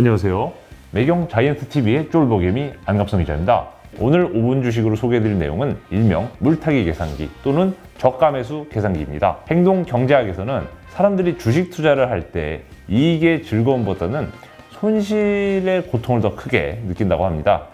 안녕하세요. 매경 자이언트TV의 쫄보개미 안갑성 기자입니다. 오늘 5분 주식으로 소개해드릴 내용은 일명 물타기 계산기 또는 저가매수 계산기입니다. 행동 경제학에서는 사람들이 주식 투자를 할 때 이익의 즐거움보다는 손실의 고통을 더 크게 느낀다고 합니다.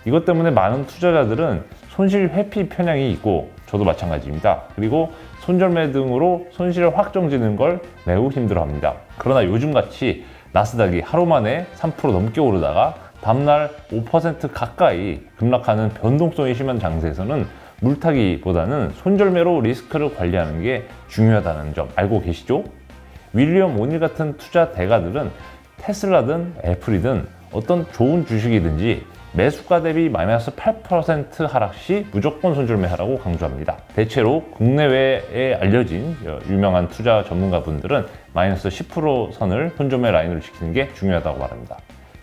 이것 때문에 많은 투자자들은 손실 회피 편향이 있고 저도 마찬가지입니다. 그리고 손절매 등으로 손실을 확정지는 걸 매우 힘들어합니다. 그러나 요즘같이 나스닥이 하루 만에 3% 넘게 오르다가 다음날 5% 가까이 급락하는 변동성이 심한 장세에서는 물타기보다는 손절매로 리스크를 관리하는 게 중요하다는 점 알고 계시죠? 윌리엄 오닐 같은 투자 대가들은 테슬라든 애플이든 어떤 좋은 주식이든지 매수가 대비 마이너스 8% 하락 시 무조건 손절매하라고 강조합니다. 대체로 국내외에 알려진 유명한 투자 전문가분들은 마이너스 10% 선을 손절매 라인으로 지키는 게 중요하다고 말합니다.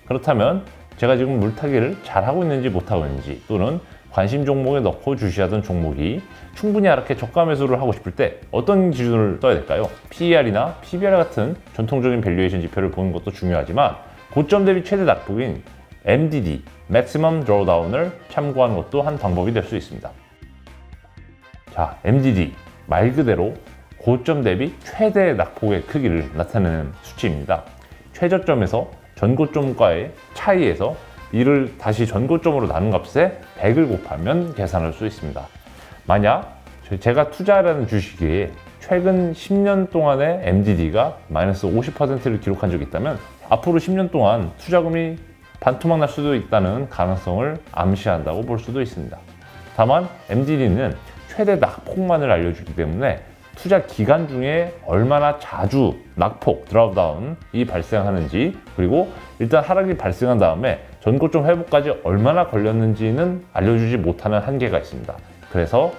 그렇다면 제가 지금 물타기를 잘하고 있는지 못하고 있는지 또는 관심 종목에 넣고 주시하던 종목이 충분히 하락해 저가 매수를 하고 싶을 때 어떤 기준을 써야 될까요? PER이나 PBR 같은 전통적인 밸류에이션 지표를 보는 것도 중요하지만 고점 대비 최대 낙폭인 MDD, Maximum Drawdown을 참고하는 것도 한 방법이 될 수 있습니다. 자, MDD 말 그대로 고점 대비 최대 낙폭의 크기를 나타내는 수치입니다. 최저점에서 전고점과의 차이에서 이를 다시 전고점으로 나눈 값에 100을 곱하면 계산할 수 있습니다. 만약 제가 투자하는 주식에 최근 10년 동안의 MDD가 마이너스 50%를 기록한 적이 있다면 앞으로 10년 동안 투자금이 반토막 날 수도 있다는 가능성을 암시한다고 볼 수도 있습니다. 다만 MDD는 최대 낙폭만을 알려주기 때문에 투자 기간 중에 얼마나 자주 낙폭, 드랍다운이 발생하는지 그리고 일단 하락이 발생한 다음에 전고점 회복까지 얼마나 걸렸는지는 알려주지 못하는 한계가 있습니다. 그래서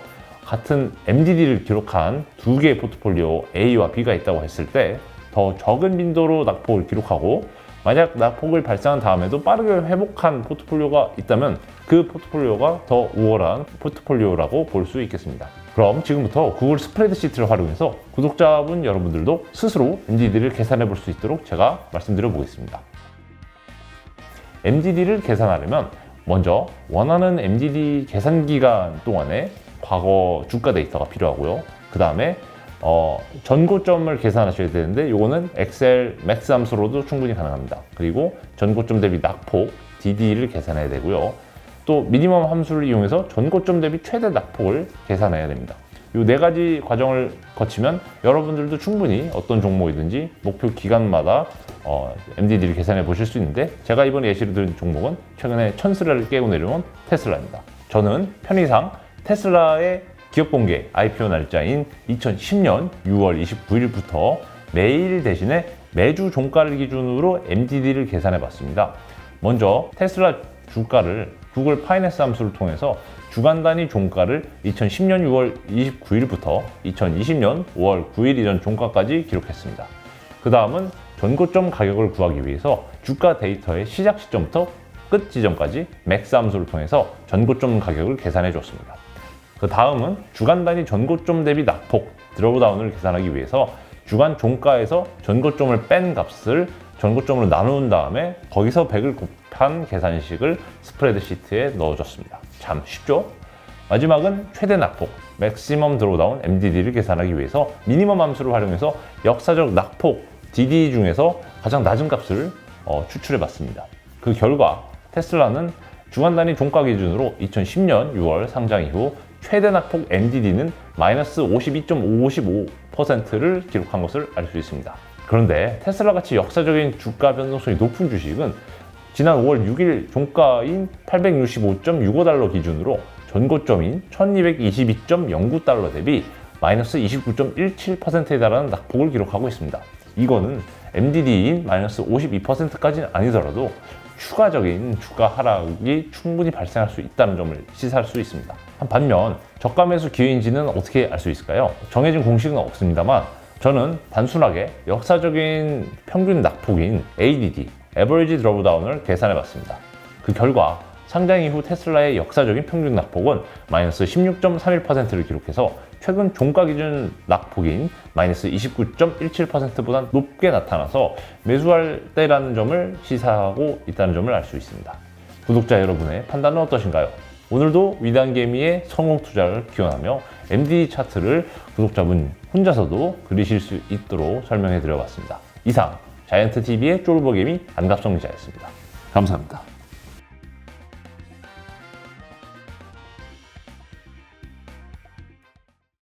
같은 MDD를 기록한 두 개의 포트폴리오 A와 B가 있다고 했을 때 더 적은 빈도로 낙폭을 기록하고 만약 낙폭을 발생한 다음에도 빠르게 회복한 포트폴리오가 있다면 그 포트폴리오가 더 우월한 포트폴리오라고 볼 수 있겠습니다. 그럼 지금부터 구글 스프레드시트를 활용해서 구독자분 여러분들도 스스로 MDD를 계산해 볼 수 있도록 제가 말씀드려 보겠습니다. MDD를 계산하려면 먼저 원하는 MDD 계산 기간 동안의 과거 주가 데이터가 필요하고요. 그 다음에 전고점을 계산하셔야 되는데 이거는 엑셀 맥스 함수로도 충분히 가능합니다. 그리고 전고점 대비 낙폭 DD를 계산해야 되고요. 또 미니멈 함수를 이용해서 전고점 대비 최대 낙폭을 계산해야 됩니다. 이 네 가지 과정을 거치면 여러분들도 충분히 어떤 종목이든지 목표 기간마다 MDD를 계산해 보실 수 있는데 제가 이번에 예시를 드린 종목은 최근에 천스라를 깨고 내려온 테슬라입니다. 저는 편의상 테슬라의 기업 공개 IPO 날짜인 2010년 6월 29일부터 매일 대신에 매주 종가를 기준으로 MDD를 계산해 봤습니다. 먼저 테슬라 주가를 구글 파이낸스 함수를 통해서 주간 단위 종가를 2010년 6월 29일부터 2020년 5월 9일 이전 종가까지 기록했습니다. 그 다음은 전고점 가격을 구하기 위해서 주가 데이터의 시작 시점부터 끝 지점까지 맥스 함수를 통해서 전고점 가격을 계산해 줬습니다. 그 다음은 주간 단위 전고점 대비 낙폭 드롭다운을 계산하기 위해서 주간 종가에서 전고점을 뺀 값을 전고점으로 나눈 다음에 거기서 100을 곱한 계산식을 스프레드시트에 넣어줬습니다. 참 쉽죠? 마지막은 최대 낙폭 맥시멈 드롭다운 MDD를 계산하기 위해서 미니멈 함수를 활용해서 역사적 낙폭 DD 중에서 가장 낮은 값을 추출해 봤습니다. 그 결과 테슬라는 주간 단위 종가 기준으로 2010년 6월 상장 이후 최대 낙폭 MDD는 마이너스 52.55%를 기록한 것을 알 수 있습니다. 그런데 테슬라같이 역사적인 주가 변동성이 높은 주식은 지난 5월 6일 종가인 865.65달러 기준으로 전고점인 1222.09달러 대비 마이너스 29.17%에 달하는 낙폭을 기록하고 있습니다. 이거는 MDD인 마이너스 52%까지는 아니더라도 추가적인 주가 하락이 충분히 발생할 수 있다는 점을 시사할 수 있습니다. 반면 저가 매수 기회인지는 어떻게 알 수 있을까요? 정해진 공식은 없습니다만 저는 단순하게 역사적인 평균 낙폭인 ADD, Average Drawdown을 계산해 봤습니다. 그 결과 상장 이후 테슬라의 역사적인 평균 낙폭은 마이너스 16.31%를 기록해서 최근 종가 기준 낙폭인 마이너스 29.17%보다 높게 나타나서 매수할 때라는 점을 시사하고 있다는 점을 알 수 있습니다. 구독자 여러분의 판단은 어떠신가요? 오늘도 위단개미의 성공 투자를 기원하며 MD 차트를 구독자분 혼자서도 그리실 수 있도록 설명해 드려봤습니다. 이상 자이언트TV의 쫄보개미 안갑성 기자였습니다. 감사합니다.